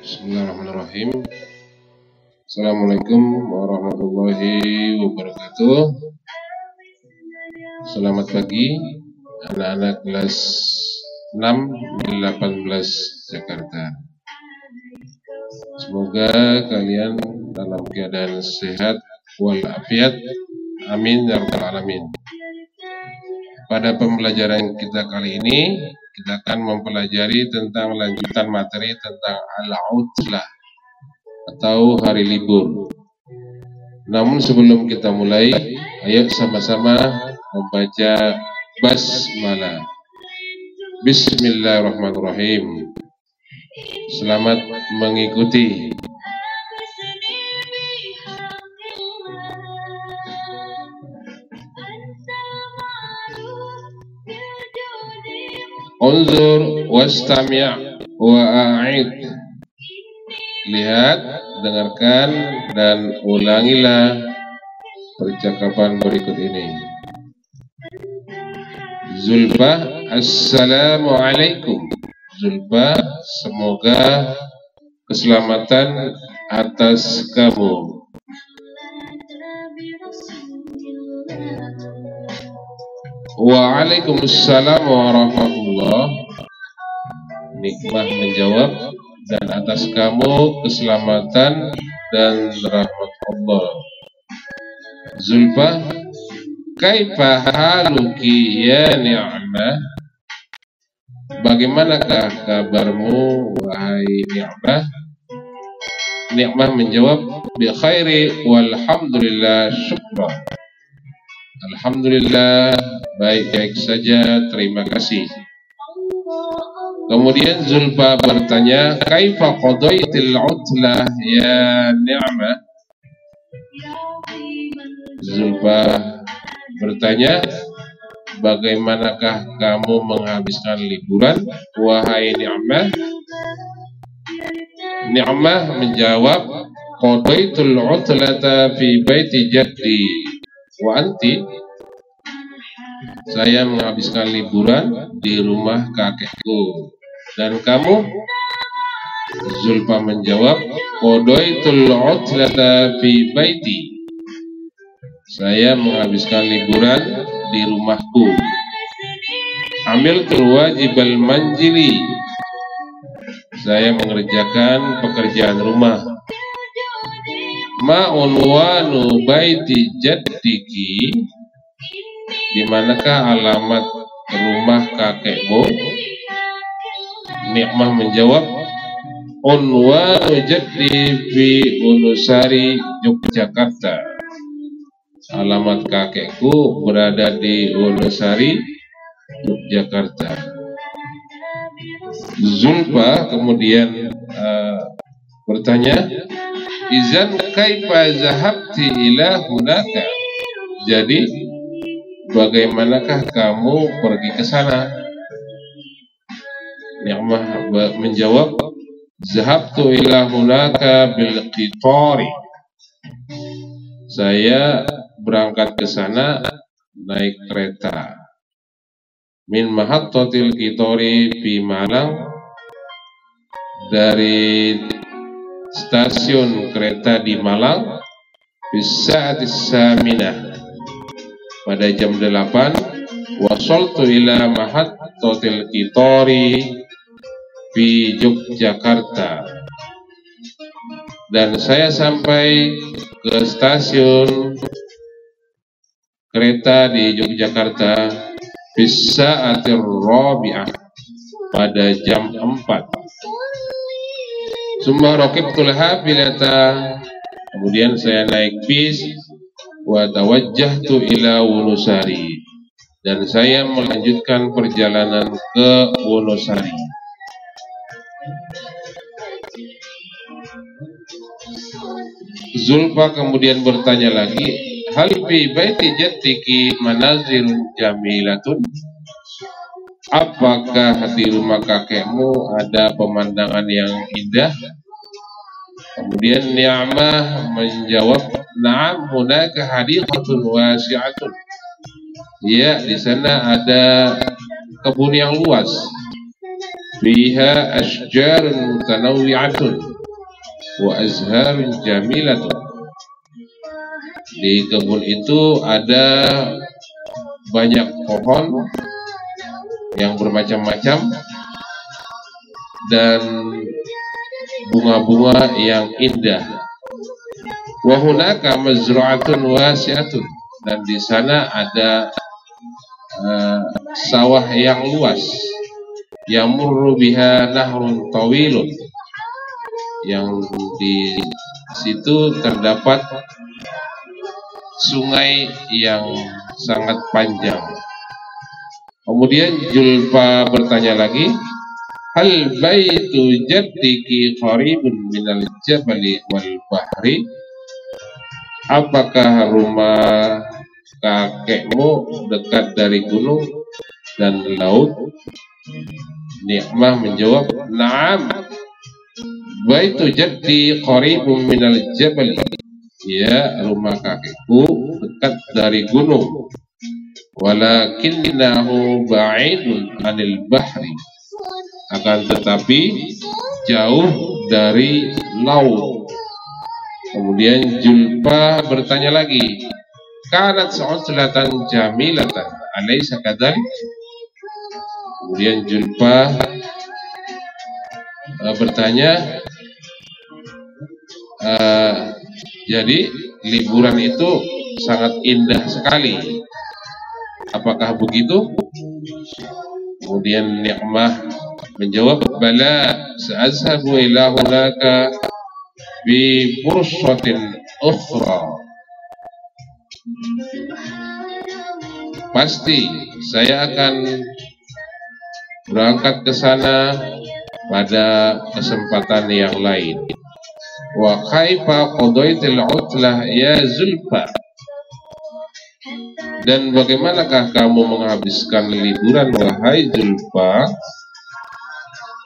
Bismillahirrahmanirrahim. Assalamualaikum warahmatullahi wabarakatuh. Selamat pagi anak-anak kelas 6 di 18 Jakarta. Semoga kalian dalam keadaan sehat walafiat. Amin ya rabbal alamin. Pada pembelajaran kita kali ini, kita akan mempelajari tentang lanjutan materi tentang al-utlah atau hari libur. Namun sebelum kita mulai, ayo sama-sama membaca basmalah. Bismillahirrahmanirrahim. Selamat mengikuti. Unzur wastami' wa a'id. Lihat, dengarkan, dan ulangilah percakapan berikut ini. Zulfa, assalamualaikum. Zulfa, semoga keselamatan atas kamu. Waalaikumsalam warahmatullah. Nikmah menjawab, dan atas kamu keselamatan dan rahmat Allah. Zulfa, kaifa haluki ya Ni'mah? Bagaimanakah kabarmu wahai Ni'mah? Ni'mah menjawab, bi khairi walhamdulillah syukran. Alhamdulillah, baik-baik saja, terima kasih. Kemudian Zulfa bertanya, kaifa qadaitil utlah ya Ni'mah? Zulfa bertanya, bagaimanakah kamu menghabiskan liburan wahai Ni'mah? Ni'mah menjawab, qadaitul utlata fi baiti jaddi. Wa anti, saya menghabiskan liburan di rumah kakekku. Dan kamu? Zulfa menjawab, qadaitul utlata fi baiti. Saya menghabiskan liburan di rumahku. Amiltul wajibal manjili. Saya mengerjakan pekerjaan rumah. Ma unwanu baiti jaddiki? Di manakah alamat rumah kakekmu? Ni'mah menjawab, unwanu jaddi fi Unusari, Yogyakarta. Alamat kakekku berada di Unusari, Yogyakarta. Zulfa kemudian bertanya, izan kaifa zahabti ila hunaka? Jadi bagaimanakah kamu pergi ke sana? Ni'mah menjawab, zahabtu ila hunaka bil qitari. Saya berangkat ke sana naik kereta. Min mahattatil qitari fi Malang, dari stasiun kereta di Malang, bisa'atis saminah, pada jam 8. Wasaltu ila mahattatil qitari fi Yogyakarta, dan saya sampai ke stasiun kereta di Yogyakarta bisa'atir rabi'ah, pada jam 4. Summa raqibtul hafilata, kemudian saya naik bis. Wa tawajjahtu ila Unusari, dan saya melanjutkan perjalanan ke Unusari. Zulfa kemudian bertanya lagi, hal fi baiti jaddiki manazirun jamilatun? Apakah di rumah kakekmu ada pemandangan yang indah? Kemudian Ni'mah menjawab, na'am hunaka hadiqatun wasi'atun. Ya, di sana ada kebun yang luas. Fiha asjarun mutanawwi'atun. wa azharun jamilatun. Di kebun itu ada banyak pohon yang bermacam-macam dan bunga-bunga yang indah. Wa hunaka mazra'atun wasi'atun, dan di sana ada sawah yang luas. Yamurru biha nahrun tawilun, yang di situ terdapat sungai yang sangat panjang. Kemudian Julfa bertanya lagi, hal baitu jaddiki qaribun minal jabali wal bahri? Apakah rumah kakekmu dekat dari gunung dan laut? Ni'mah menjawab, na'am, baitu jaddi qaribun minal jabali. Ya, rumah kakekku dekat dari gunung. Walakinnahu ba'idun anil bahri, akan tetapi jauh dari laut. Kemudian Julfa bertanya lagi, kanat su'utlatan jamilatan alaysa kadzalik? Kemudian Julfa bertanya, jadi liburan itu sangat indah sekali, apakah begitu? Kemudian Ni'mah menjawab, bala sa'azhabu ila hunaka bi fursatin ukhra. Pasti saya akan berangkat ke sana pada kesempatan yang lain. Wa kaifa qadaitil utlah ya Zulfa? Dan bagaimanakah kamu menghabiskan liburan wahai Zulfa?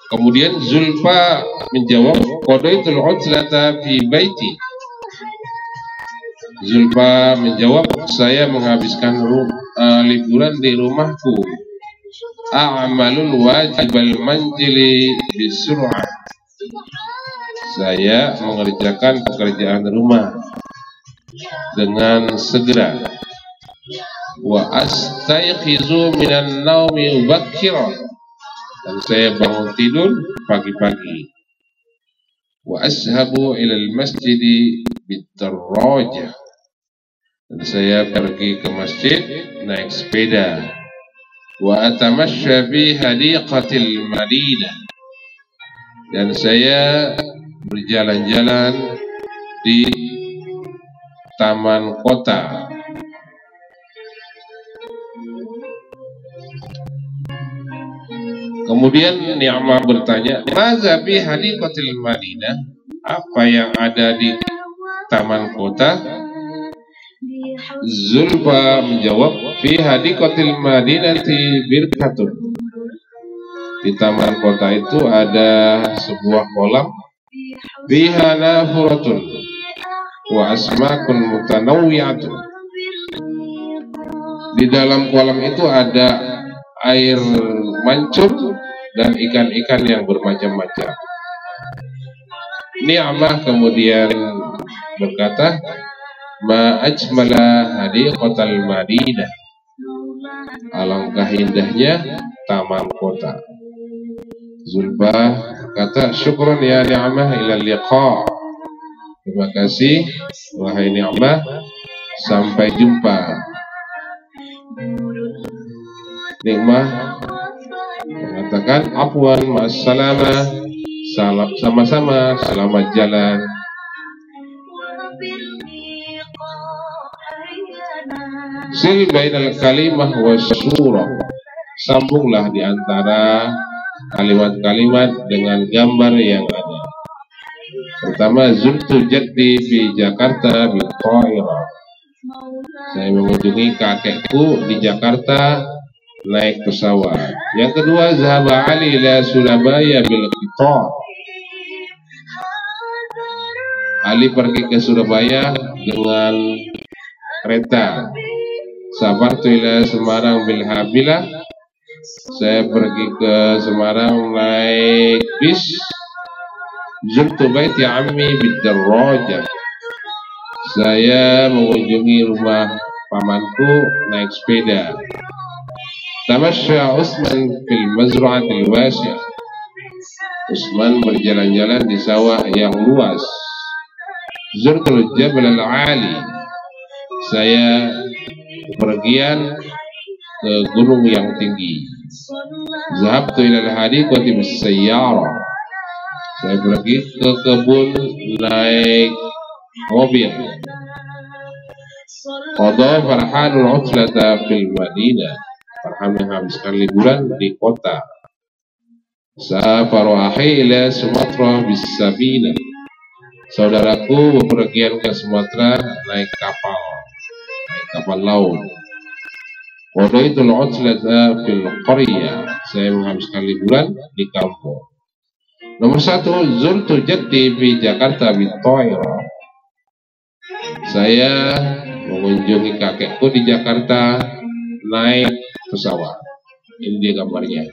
Kemudian Zulfa menjawab, qadaitul utlata fi baiti. Zulfa menjawab, saya menghabiskan liburan di rumahku. A'malul wajibal manjili bisur'ah. Saya mengerjakan pekerjaan rumah dengan segera. Wa astayqizu minan naumi mubakkiran, dan saya bangun tidur pagi-pagi. Wa ashabu ilal masjidi bidarrajah, dan saya pergi ke masjid naik sepeda. Wa atamasya fi hadiqatil Madinah, dan saya berjalan-jalan di taman kota. Kemudian Ni'mah bertanya, maza fi hadiqatil Madinah? Apa yang ada di taman kota? Zulfa menjawab, fi hadiqatil Madinati birkatun. Di taman kota itu ada sebuah kolam, fiha nafuratun wa asmakun mutanawwi'atun. Di dalam kolam itu ada air mancur dan ikan-ikan yang bermacam-macam. Ni'mah kemudian berkata, ma ajmala hadiqatal Madinah. Alangkah indahnya taman kota. Zulfa kata, syukran ya Ni'mah, ila liqa. Terima kasih wahai Ni'mah, sampai jumpa. Ni'mah mengatakan, afwan ma'assalama, sama-sama, selamat jalan. Sil bainal kalimah wa surah, sambunglah di antara kalimat-kalimat dengan gambar yang ada. Pertama, zurtu jaddi fi Jakarta bi ta'ira. Saya mengunjungi kakekku di Jakarta naik pesawat. Yang kedua, zahaba Ali ila Surabaya bil qita'. Ali pergi ke Surabaya dengan kereta. Safartu ila Semarang bil habilah. Saya pergi ke Semarang naik bis. Zurtu baiti ammi bidarrajah. Saya mengunjungi rumah pamanku naik sepeda. Tamasya Utsman fil mazra'atil wasi'ah. Utsman berjalan-jalan di sawah yang luas. Zurtul Jabal al-Ali. Saya pergian ke gunung yang tinggi. Zahabtu ila al-hadiqati bis-sayyarah. Saya pergi ke kebun naik mobil. Qadha Farhanul utlata fil Madinah. Farhan menghabiskan liburan di kota. Safaru akhi ila Sumatera bis-sabina. Saudaraku bepergian ke Sumatera naik kapal laut. Qadaitul utlata fil qaryah. Saya menghabiskan liburan di kampung. Nomor 1, zurtu jaddi di Jakarta bit-Thairah. Saya mengunjungi kakekku di Jakarta naik pesawat. Ini dia gambarnya.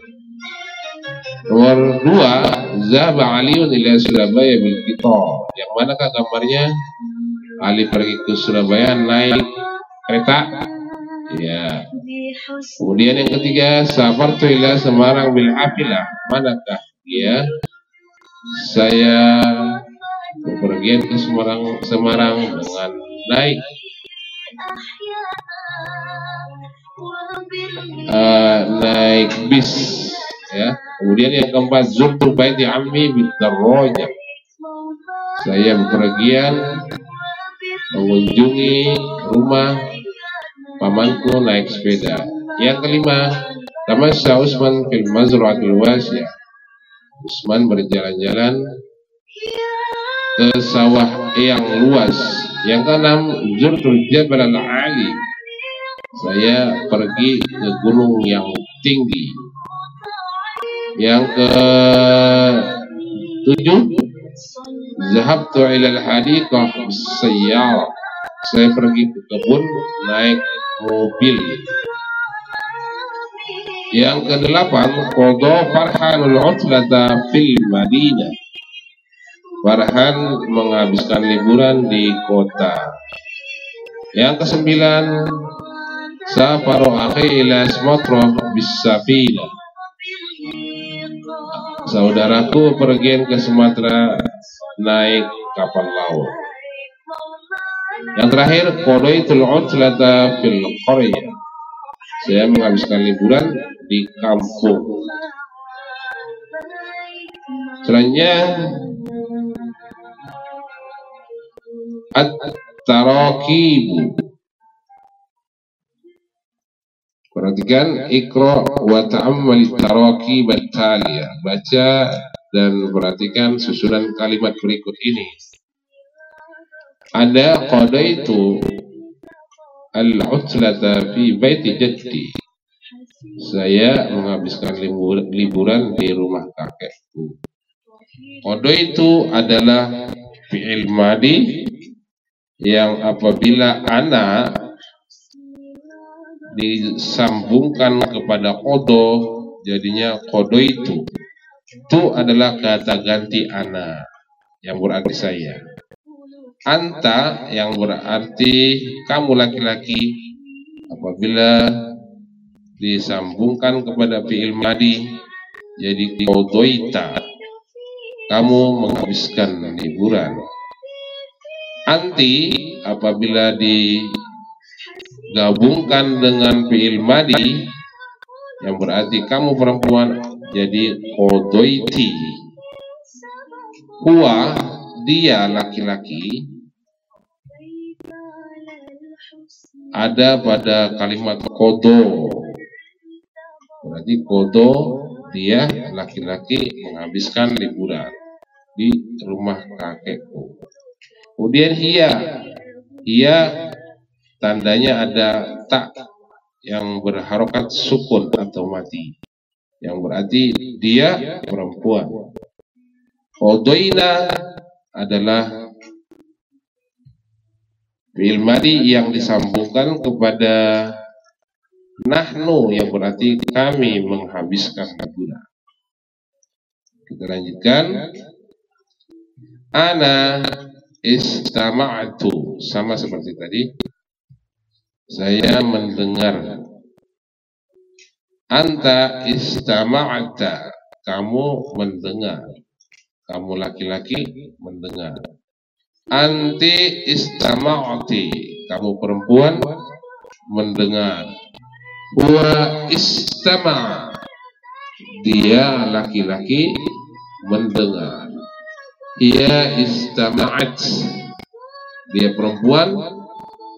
Nomor 2, zahaba Aliun ila Surabaya bil qitar. Yang manakah gambarnya? Ali pergi ke Surabaya naik kereta. Ya. Kemudian yang ketiga, safartu ila Semarang bil hafilah. Manakah dia? Saya bepergian ke Semarang dengan naik bis, ya. Kemudian yang keempat, zurtu baiti ammi bidarrajah. Saya bepergian mengunjungi rumah pamanku naik sepeda. Yang kelima, tamasya Utsman fil mazra'atil wasi'ah. Utsman berjalan-jalan ke sawah yang luas. Yang keenam, zurtul Jabal al-Ali. Saya pergi ke gunung yang tinggi. Yang ke-7, zahabtu ila al-hadiqah bis-sayyarah. Saya pergi ke kebun naik mobil. Yang ke-8, qadha Farhanul utlata fil Madinah. Farhan menghabiskan liburan di kota. Yang ke-9, safaru akhi ila Sumatera bis-safina. Saudaraku pergian ke Sumatera naik kapal laut. Yang terakhir, qadaitul utlata fil qaryah. Saya menghabiskan liburan di kampung. Selanjutnya, at-tarakib. Perhatikan, iqra wa ta'ammal at-tarakib at-taliyah. Baca dan perhatikan susunan kalimat berikut ini. Ada qadaitu al-utlata fi baiti jaddi. Saya menghabiskan liburan di rumah kakekku. Qadaitu adalah fi'il madi yang apabila ana disambungkan kepada qadha jadinya qadaitu. Itu adalah kata ganti ana yang berarti saya. Anta yang berarti kamu laki-laki apabila disambungkan kepada fi'il madi jadi qadaita, kamu menghabiskan liburan. Anti apabila digabungkan dengan fi'il madi yang berarti kamu perempuan jadi qadaiti. Huwa dia laki-laki ada pada kalimat qadha. Berarti qadha dia laki-laki menghabiskan liburan di rumah kakekku. Kemudian ia tandanya ada tak yang berharokat sukun atau mati, yang berarti dia perempuan. Qadaina adalah fi'il madi yang disambungkan kepada nahnu yang berarti kami menghabiskan liburan. Kita lanjutkan. Ana istama'tu, sama seperti tadi. Saya mendengar. Anta istama'ta, kamu mendengar. Kamu laki-laki mendengar. Anti istama'ti, kamu perempuan mendengar. Huwa istama', dia laki-laki mendengar. Ia istama'at, dia perempuan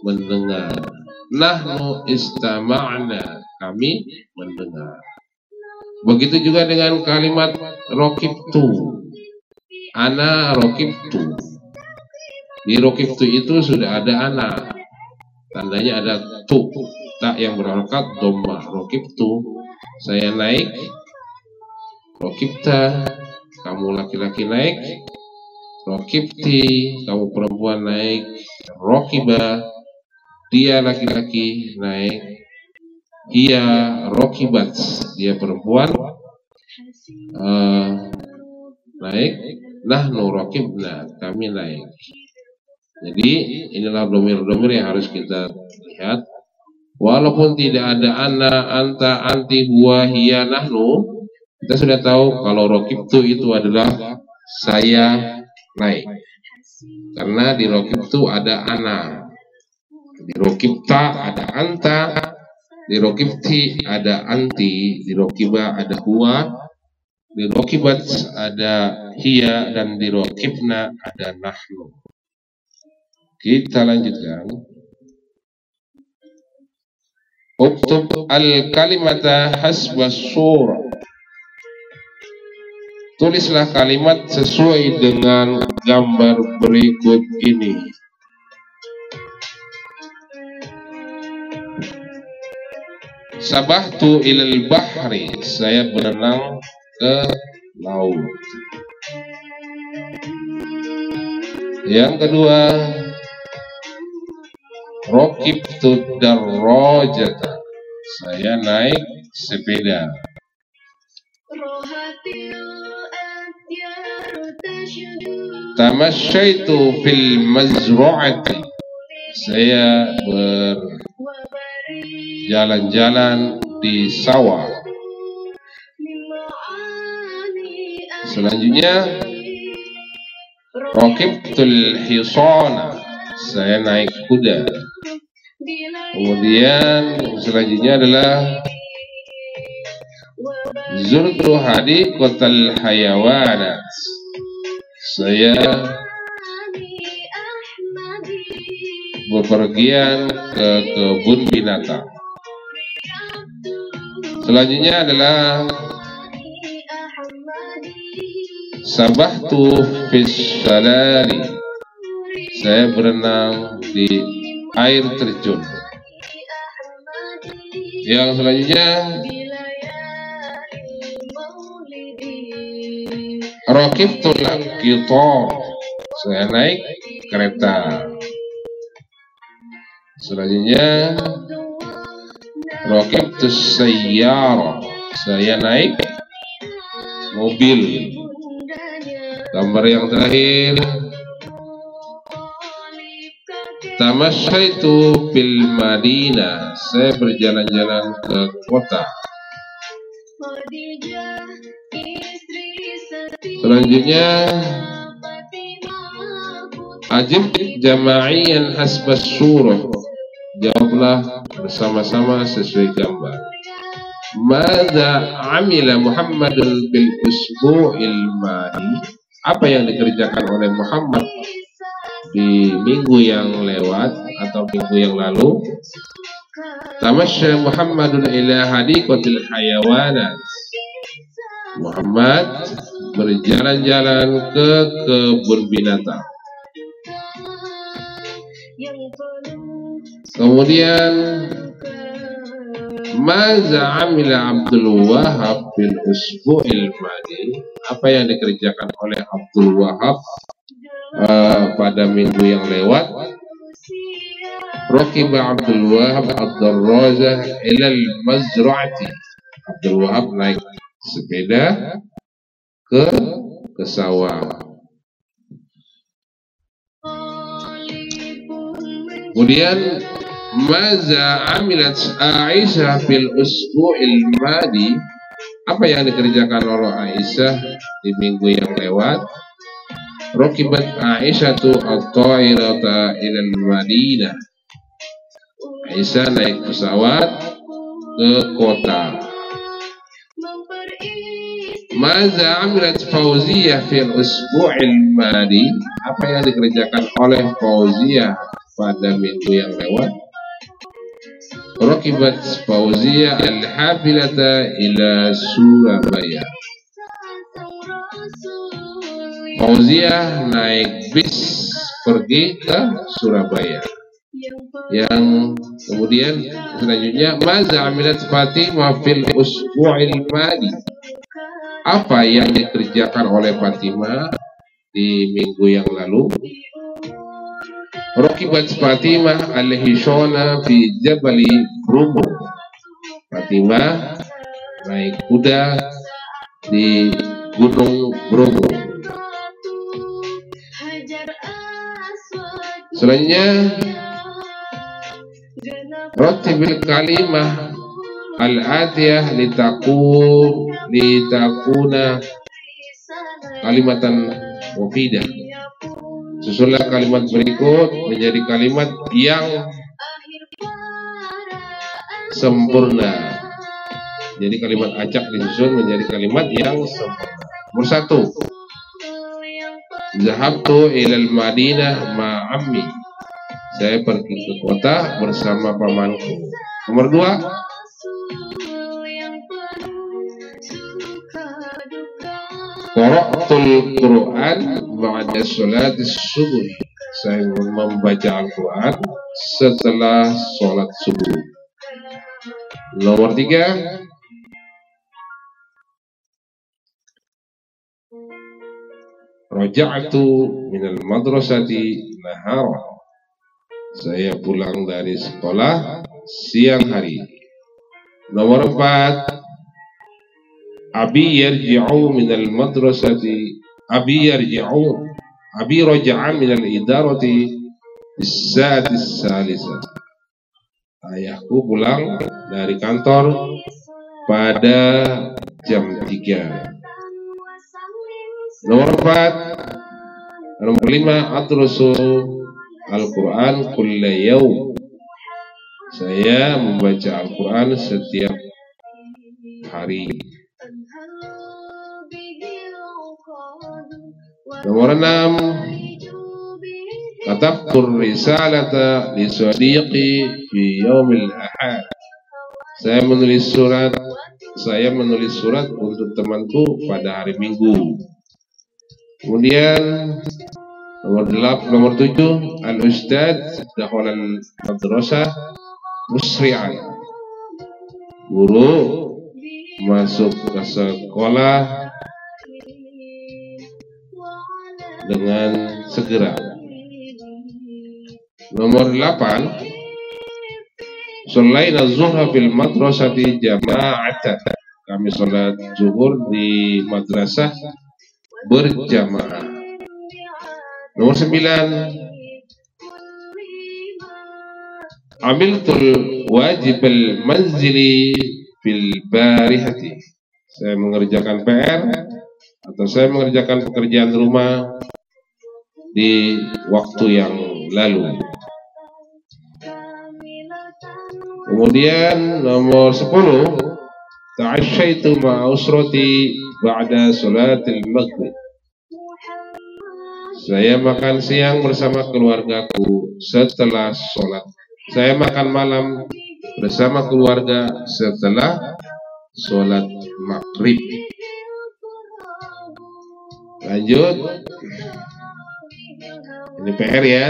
mendengar. Nahnu istama'na, kami mendengar. Begitu juga dengan kalimat rokibtu. Ana rokibtu. Di rokibtu itu sudah ada ana. Tandanya ada tu. Tak yang berharokat dhammah. Rokibtu, saya naik. Rokibta, kamu laki-laki naik. Rokibti, kamu perempuan naik. Rokiba, dia laki-laki naik. Ia rokibat, dia perempuan naik. Nahnu rokibna, kami naik. Jadi inilah domir-domir yang harus kita lihat. Walaupun tidak ada ana, anta, anti, huwa, hiya, nahnu, kita sudah tahu kalau rokibtu itu adalah saya naik. Karena di rokibtu ada ana, di rokibta ada anta, di rokibti ada anti, di rokiba ada huwa, di rokibat ada hiya, dan di rokibna ada nahnu. Kita lanjutkan. Uktub al-kalimata hasba surah. Tulislah kalimat sesuai dengan gambar berikut ini. Sabahtu ilal bahri, saya berenang ke laut. Yang kedua, rokibtu darrajata, saya naik sepeda. Tamasyaitu fil mazru'ati, saya berjalan-jalan di sawah. Selanjutnya, rokibtul hisana, saya naik kuda. Kemudian selanjutnya adalah zurtu hadiqatal hayawanat, saya bepergian ke kebun binatang. Selanjutnya adalah sabahtu fis salari, saya berenang di air terjun. Yang selanjutnya, raqibtul qitar, saya naik kereta. Selanjutnya, raqibtus sayyara, saya naik mobil. Gambar yang terakhir, tamasyaitu fil madinah, saya berjalan-jalan ke kota. Selanjutnya, ajib jama'iyan hasbas surah, jawablah bersama-sama sesuai gambar. Madza amila Muhammadun bil usbu'il madi, apa yang dikerjakan oleh Muhammad di minggu yang lewat atau minggu yang lalu? Tamasya Muhammadun ila hadiqatil hayawanat, Muhammad berjalan-jalan ke kebun binatang. Kemudian, maza amila Abdul Wahab bil usbu'il madi, apa yang dikerjakan oleh Abdul Wahab pada minggu yang lewat? Rakiba Abdul Wahab ad-darrajah ilal mazra'ati, Abdul Wahab naik sepeda ke sawah. Kemudian maza amilat Aisyah fil usbu'il madi, apa yang dikerjakan oleh Aisyah di minggu yang lewat? Rakibat Aisyah tu at-ta'irata ilal Madinah. Aisyah naik pesawat ke kota. Maza amilat Fauziyah fil usbu'il madi, apa yang dikerjakan oleh Fauziyah pada minggu yang lewat? Rakibat Fauziyah al-hafilata ila Surabaya. Fauziyah naik bis pergi ke Surabaya. Yang kemudian selanjutnya maza amilat Fatimah fil usbu'il madi, apa yang dikerjakan oleh Fatimah di minggu yang lalu? Rakibat Fatimah al-hishona fi Jabali Bromo. Fatimah naik kuda di Gunung Bromo. Selanjutnya Ratibil kalimah al-atiyah litakuna kalimatan mufidah. Susunlah kalimat berikut menjadi kalimat yang sempurna. Jadi kalimat acak disusun menjadi kalimat yang sempurna. Nomor 1, Zahabtu ilal Madinah ma'ammi. Saya pergi ke kota bersama pamanku. Nomor 2, Qara'tul Quran ba'da sholatis subuh. Saya membaca Al-Quran setelah sholat subuh. Nomor 3, Raja'tu minal madrasati nahara. Saya pulang dari sekolah siang hari. Nomor 4, Abi yarji'u minal madrasati Abi raja'a minal idarati bis-sa'atis salisah. Ayahku pulang dari kantor pada jam 3. Nomor 4, nomor 5, adrusu Al-Quran kulla yaum. Saya membaca Al-Quran setiap hari. Nomor 6, katabtur risalata li sadiqi fi yaumil ahad. Saya menulis surat untuk temanku pada hari Minggu. Kemudian nomor 7, al-ustadz dakhala al-madrasah musri'an. Guru masuk ke sekolah dengan segera. Nomor 8, Sholaina zuhra fil madrasati jama'atan. Kami sholat zuhur di madrasah berjamaah. Nomor 9, amiltul wajib al-manzili fil barihati. Saya mengerjakan PR atau saya mengerjakan pekerjaan rumah di waktu yang lalu. Kemudian nomor 10, ta'ashaitu ma'a usrati ba'da salatil maghrib. Saya makan siang bersama keluargaku setelah sholat. Saya makan malam bersama keluarga setelah sholat maghrib. Lanjut. Ini PR ya.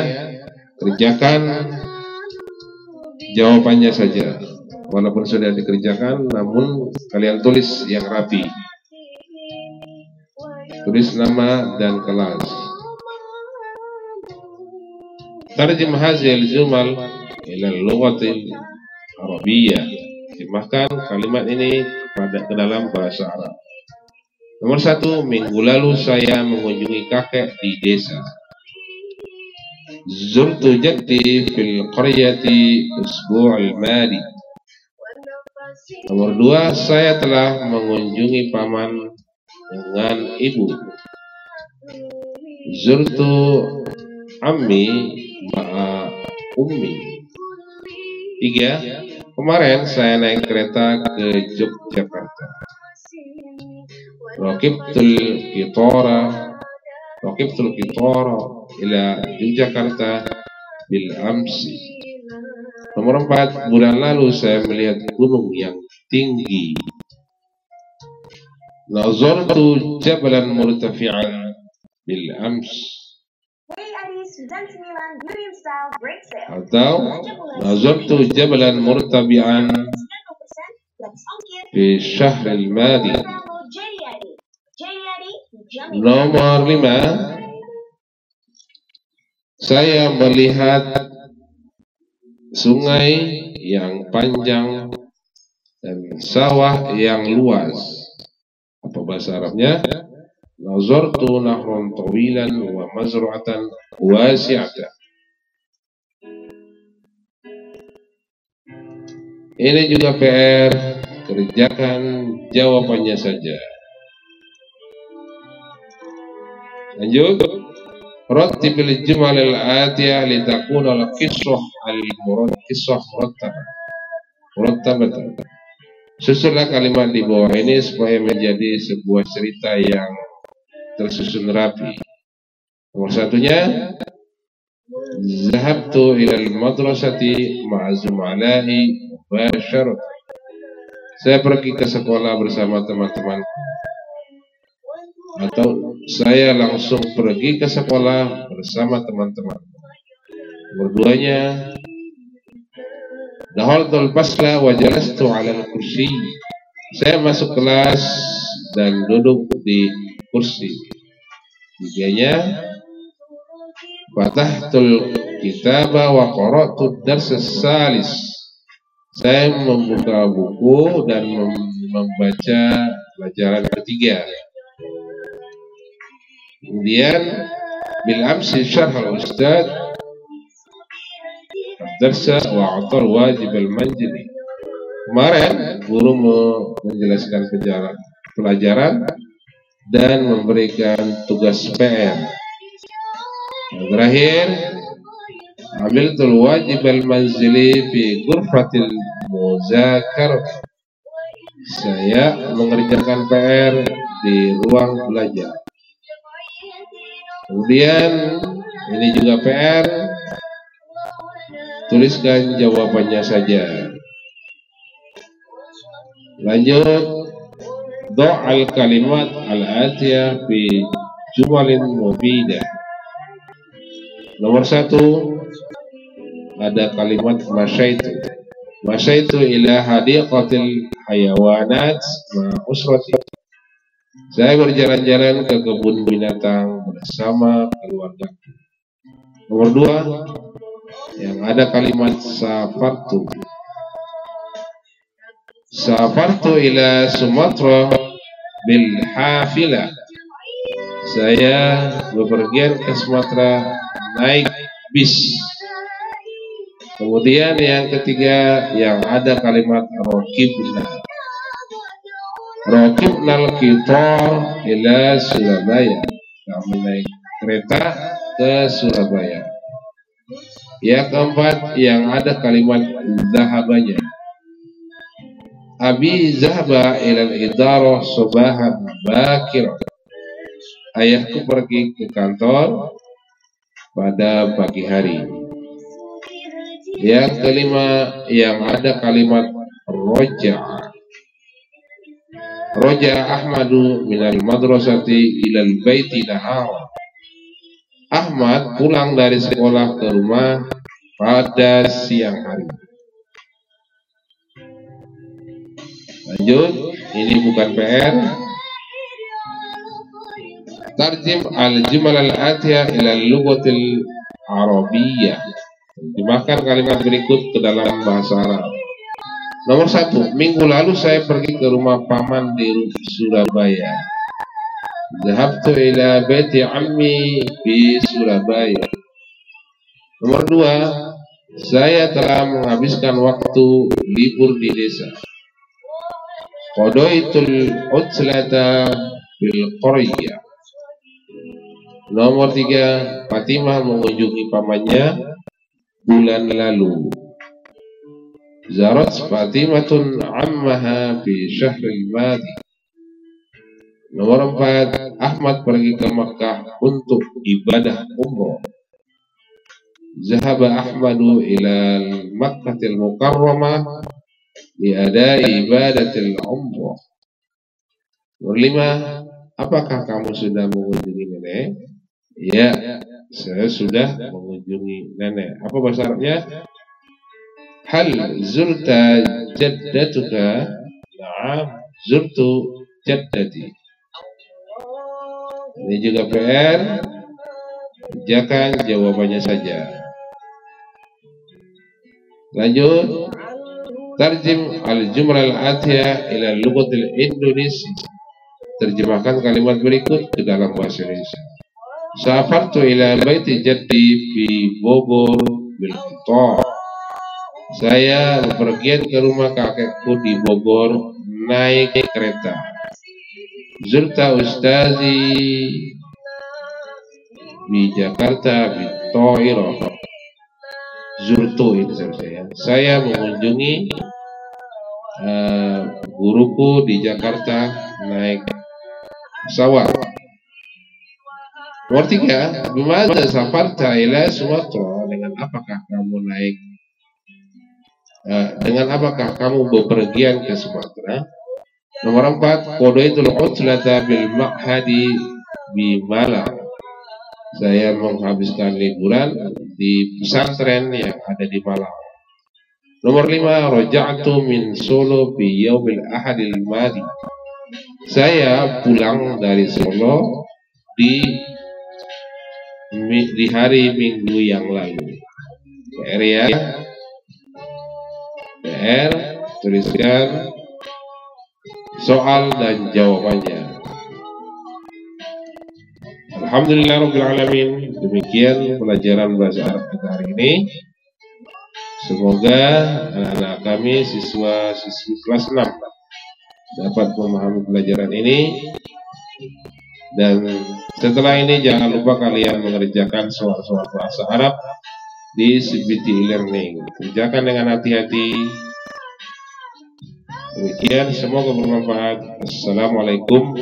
Kerjakan jawabannya saja. Walaupun sudah dikerjakan, namun kalian tulis yang rapi. Tulis nama dan kelas. Tarjim hazil jumal ila lughatil Arabiyyah. Terjemahkan kalimat ini ke dalam bahasa Arab. Nomor 1, minggu lalu saya mengunjungi kakek di desa. Zurtu jaddi fil qaryati usbu'al madi. Nomor 2, saya telah mengunjungi paman dengan ibu. Zurtu ammi ma'a ummi. 3, kemarin saya naik kereta ke Yogyakarta. Rakibtul qitara ila Yogyakarta bil amsi. Nomor 4, bulan lalu saya melihat gunung yang tinggi. Nazartu jabalan murtafi'an bil ams. Atau nazartu jabalan murtafi'an fi syahril madi. Nomor 5, saya melihat sungai yang panjang dan sawah yang luas. Apa bahasa Arabnya? Nazartu nahran tawilan wa mazra'atan wasi'atan. Ini juga PR, kerjakan jawabannya saja. Lanjut. Rattibil jumal al-atiyah litakuna al-qissah murattabatan. Susunlah kalimat di bawah ini supaya menjadi sebuah cerita yang tersusun rapi. Nomor 1-nya, zahabtu ilal madrasati ma'a zumala'i mubasharatan. Saya pergi ke sekolah bersama teman-temanku. Atau saya langsung pergi ke sekolah bersama teman-teman. Nomor 2-nya, dakhaltul fasla wa jalastu 'alal kursi. Saya masuk kelas dan duduk di kursi. 3-nya, fatahtul kitaba wa qara'tu dars salis. Saya membuka buku dan membaca pelajaran ketiga. Kemudian bil amsi syarh al-ustad ad-darsa wa atar wajib al-manzili. Kemarin guru menjelaskan pelajaran dan memberikan tugas PR. Yang terakhir, amiltul wajib al-manzili fi ghurfatil muzakarah. Saya mengerjakan PR di ruang belajar. Kemudian ini juga PR, tuliskan jawabannya saja. Lanjut, do'al kalimat al-atiyah fi jumalin mufidah. Nomor 1, ada kalimat masyaitu ila hadiqatil hayawanat ma usrati. Saya berjalan-jalan ke kebun binatang bersama keluarga. Nomor 2, yang ada kalimat safartu ila Sumatera bil hafilah. Saya bepergian ke Sumatera naik bis. Kemudian yang ketiga, yang ada kalimat Rakibnal qitar ila Surabaya. Kami naik kereta ke Surabaya. Yang keempat, yang ada kalimat zahabanya. Abi zahaba ilal idarah subahan bakir. Ayahku pergi ke kantor pada pagi hari. Yang kelima, yang ada kalimat Roja Ahmadu minal madrasati ilal baiti nahara. Ahmad pulang dari sekolah ke rumah pada siang hari. Lanjut, ini bukan PR. Tarjim al-jumal al-atiyah ila al-lughatil arabiyyah. Terjemahkan kalimat berikut ke dalam bahasa Arab. Nomor 1, minggu lalu saya pergi ke rumah paman di Surabaya. Zahabtu ila baiti ammi di Surabaya. Nomor 2, saya telah menghabiskan waktu libur di desa. Qadaitul utslata bil qaryah. Nomor 3, Fatimah mengunjungi pamannya bulan lalu. Zarat Fatimatun ammaha fi syahril madi. Nomor 4, Ahmad pergi ke Makkah untuk ibadah umroh. Zahaba Ahmadu ila Makkahil Mukarramah li adai ibadatil umroh. Nomor 5, apakah kamu sudah mengunjungi nenek? Ya, saya sudah mengunjungi nenek. Apa bahasa Arabnya? Hal zurta jaddatuka? Na'am, zurtu jaddati. Ini juga PR. Kerjakan jawabannya saja. Lanjut. Tarjim al-jumlah al-atiyah ila lughatil Indonesia. Terjemahkan kalimat berikut ke dalam bahasa Indonesia. Safartu ila baiti jaddi fi Bogor bil qitar. Saya bepergian ke rumah kakekku di Bogor naik kereta. Zurta ustazi di Jakarta di Toiro. Zurtu itu saya mengunjungi guruku di Jakarta naik pesawat. Nomor 3, bimana safarta ila Sumatera? Dengan apakah kamu bepergian ke Sumatera? Nomor 4, qadaitul utslata bil ma'hadi bi Malang. Saya menghabiskan liburan di pesantren yang ada di Malang. Nomor 5, raja'tu min Solo fi yaumil ahadil madi. Saya pulang dari Solo di hari Minggu yang lalu. PR ya. PR, tuliskan soal dan jawabannya. Alhamdulillah Rabbil Alamin. Demikian pelajaran bahasa Arab kita hari ini. Semoga anak-anak kami siswa-siswi kelas 6 dapat memahami pelajaran ini. Dan setelah ini jangan lupa kalian mengerjakan soal-soal bahasa Arab di CBT e-learning. Kerjakan dengan hati-hati. Demikian, semoga bermanfaat. Assalamualaikum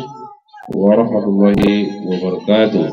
warahmatullahi wabarakatuh.